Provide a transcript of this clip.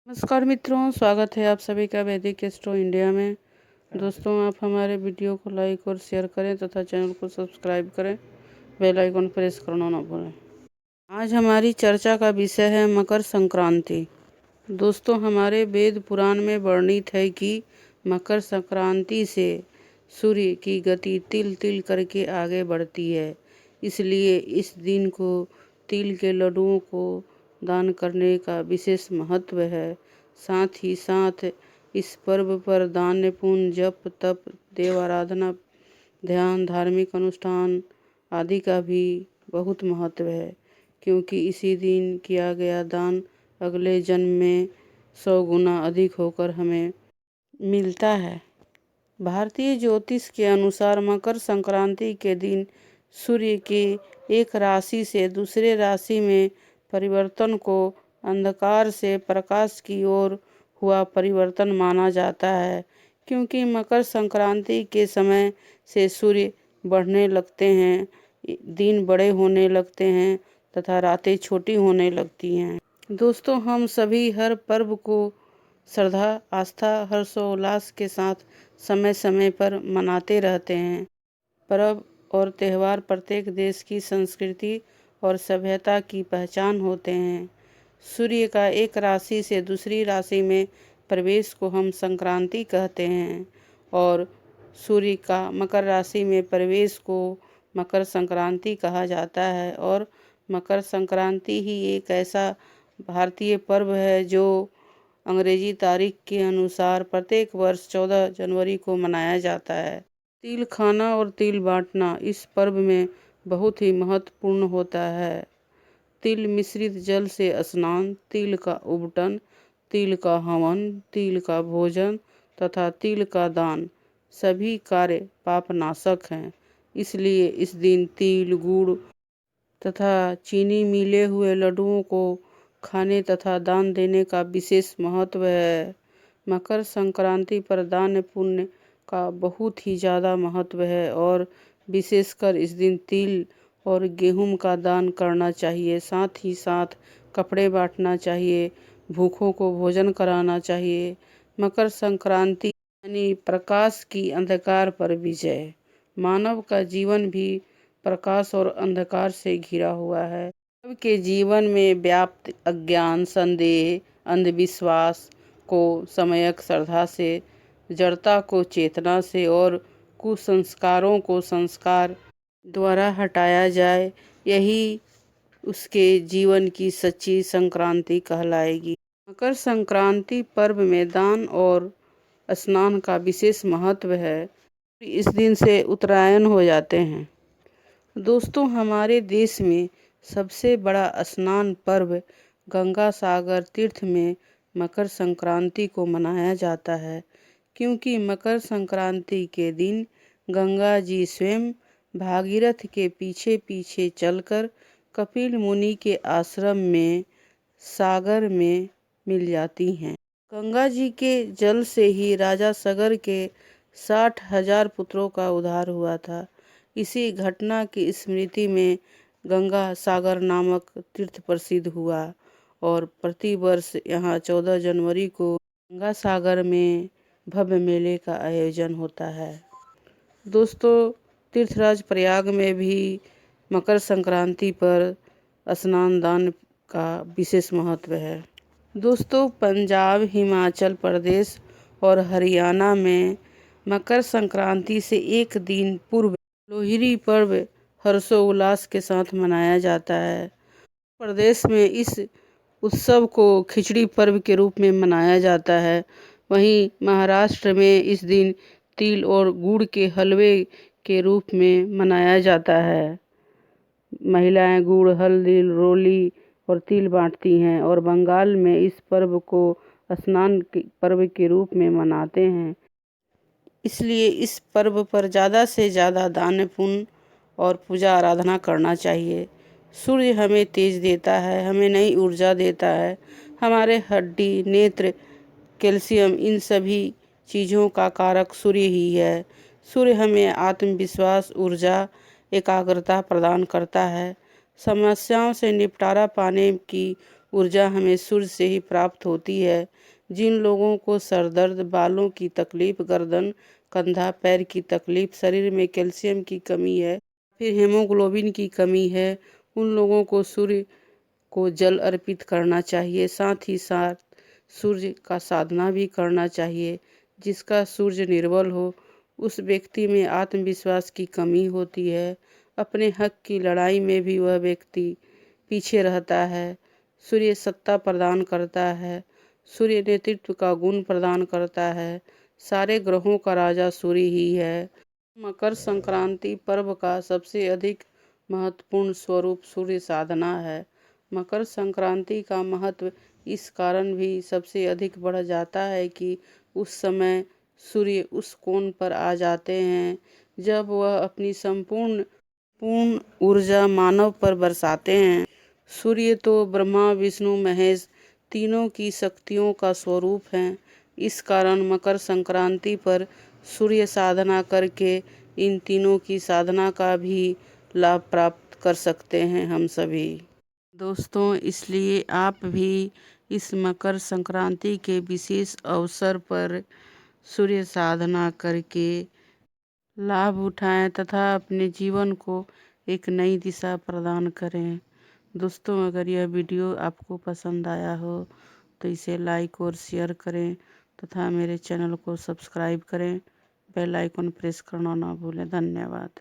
नमस्कार मित्रों, स्वागत है आप सभी का वैदिक एस्ट्रो इंडिया में। दोस्तों, आप हमारे वीडियो को लाइक और शेयर करें तथा चैनल को सब्सक्राइब करें, बेल आइकन प्रेस करना ना भूलें। आज हमारी चर्चा का विषय है मकर संक्रांति। दोस्तों, हमारे वेद पुराण में वर्णित है कि मकर संक्रांति से सूर्य की गति तिल तिल करके आगे बढ़ती है, इसलिए इस दिन को तिल के लड्डुओं को दान करने का विशेष महत्व है। साथ ही साथ इस पर्व पर दान पुण्य, जप तप, देव आराधना, ध्यान, धार्मिक अनुष्ठान आदि का भी बहुत महत्व है, क्योंकि इसी दिन किया गया दान अगले जन्म में 100 गुना अधिक होकर हमें मिलता है। भारतीय ज्योतिष के अनुसार मकर संक्रांति के दिन सूर्य के एक राशि से दूसरे राशि में परिवर्तन को अंधकार से प्रकाश की ओर हुआ परिवर्तन माना जाता है, क्योंकि मकर संक्रांति के समय से सूर्य बढ़ने लगते हैं, दिन बड़े होने लगते हैं तथा रातें छोटी होने लगती हैं। दोस्तों, हम सभी हर पर्व को श्रद्धा, आस्था, हर्षोल्लास के साथ समय समय पर मनाते रहते हैं। पर्व और त्यौहार प्रत्येक देश की संस्कृति और सभ्यता की पहचान होते हैं। सूर्य का एक राशि से दूसरी राशि में प्रवेश को हम संक्रांति कहते हैं और सूर्य का मकर राशि में प्रवेश को मकर संक्रांति कहा जाता है। और मकर संक्रांति ही एक ऐसा भारतीय पर्व है जो अंग्रेजी तारीख के अनुसार प्रत्येक वर्ष 14 जनवरी को मनाया जाता है। तिल खाना और तिल बांटना इस पर्व में बहुत ही महत्वपूर्ण होता है। तिल मिश्रित जल से स्नान, तिल का उबटन, तिल का हवन, तिल का भोजन तथा तिल का दान सभी कार्य पापनाशक हैं। इसलिए इस दिन तिल, गुड़ तथा चीनी मिले हुए लड्डुओं को खाने तथा दान देने का विशेष महत्व है। मकर संक्रांति पर दान पुण्य का बहुत ही ज़्यादा महत्व है और विशेषकर इस दिन तिल और गेहूं का दान करना चाहिए। साथ ही साथ कपड़े बांटना चाहिए, भूखों को भोजन कराना चाहिए। मकर संक्रांति यानी प्रकाश की अंधकार पर विजय। मानव का जीवन भी प्रकाश और अंधकार से घिरा हुआ है। सबके जीवन में व्याप्त अज्ञान, संदेह, अंधविश्वास को समयक श्रद्धा से, जड़ता को चेतना से और कुसंस्कारों को संस्कार द्वारा हटाया जाए, यही उसके जीवन की सच्ची संक्रांति कहलाएगी। मकर संक्रांति पर्व में दान और स्नान का विशेष महत्व है। इस दिन से उत्तरायण हो जाते हैं। दोस्तों, हमारे देश में सबसे बड़ा स्नान पर्व गंगा सागर तीर्थ में मकर संक्रांति को मनाया जाता है, क्योंकि मकर संक्रांति के दिन गंगा जी स्वयं भागीरथ के पीछे पीछे चलकर कपिल मुनि के आश्रम में सागर में मिल जाती हैं। गंगा जी के जल से ही राजा सगर के 60,000 पुत्रों का उद्धार हुआ था। इसी घटना की स्मृति में गंगा सागर नामक तीर्थ प्रसिद्ध हुआ और प्रतिवर्ष यहाँ 14 जनवरी को गंगा सागर में भव्य मेले का आयोजन होता है। दोस्तों, तीर्थराज प्रयाग में भी मकर संक्रांति पर स्नान दान का विशेष महत्व है। दोस्तों, पंजाब, हिमाचल प्रदेश और हरियाणा में मकर संक्रांति से एक दिन पूर्व लोहड़ी पर्व हर्षोल्लास के साथ मनाया जाता है। प्रदेश में इस उत्सव को खिचड़ी पर्व के रूप में मनाया जाता है। वहीं महाराष्ट्र में इस दिन तिल और गुड़ के हलवे के रूप में मनाया जाता है। महिलाएं गुड़, हल्दी, रोली और तिल बांटती हैं और बंगाल में इस पर्व को स्नान पर्व के रूप में मनाते हैं। इसलिए इस पर्व पर ज़्यादा से ज़्यादा दान पुण्य और पूजा आराधना करना चाहिए। सूर्य हमें तेज देता है, हमें नई ऊर्जा देता है। हमारे हड्डी, नेत्र, कैल्शियम, इन सभी चीज़ों का कारक सूर्य ही है। सूर्य हमें आत्मविश्वास, ऊर्जा, एकाग्रता प्रदान करता है। समस्याओं से निपटारा पाने की ऊर्जा हमें सूर्य से ही प्राप्त होती है। जिन लोगों को सर दर्द, बालों की तकलीफ, गर्दन, कंधा, पैर की तकलीफ, शरीर में कैल्शियम की कमी है, फिर हेमोग्लोबिन की कमी है, उन लोगों को सूर्य को जल अर्पित करना चाहिए। साथ ही साथ सूर्य का साधना भी करना चाहिए। जिसका सूर्य निर्बल हो, उस व्यक्ति में आत्मविश्वास की कमी होती है। अपने हक की लड़ाई में भी वह व्यक्ति पीछे रहता है। सूर्य सत्ता प्रदान करता है। सूर्य नेतृत्व का गुण प्रदान करता है। सारे ग्रहों का राजा सूर्य ही है। मकर संक्रांति पर्व का सबसे अधिक महत्वपूर्ण स्वरूप सूर्य साधना है। मकर संक्रांति का महत्व इस कारण भी सबसे अधिक बढ़ जाता है कि उस समय सूर्य उस कोण पर आ जाते हैं जब वह अपनी संपूर्ण ऊर्जा मानव पर बरसाते हैं। सूर्य तो ब्रह्मा, विष्णु, महेश तीनों की शक्तियों का स्वरूप हैं। इस कारण मकर संक्रांति पर सूर्य साधना करके इन तीनों की साधना का भी लाभ प्राप्त कर सकते हैं हम सभी। दोस्तों, इसलिए आप भी इस मकर संक्रांति के विशेष अवसर पर सूर्य साधना करके लाभ उठाएं तथा अपने जीवन को एक नई दिशा प्रदान करें। दोस्तों, अगर यह वीडियो आपको पसंद आया हो तो इसे लाइक और शेयर करें तथा मेरे चैनल को सब्सक्राइब करें। बेल आइकन प्रेस करना ना भूलें। धन्यवाद।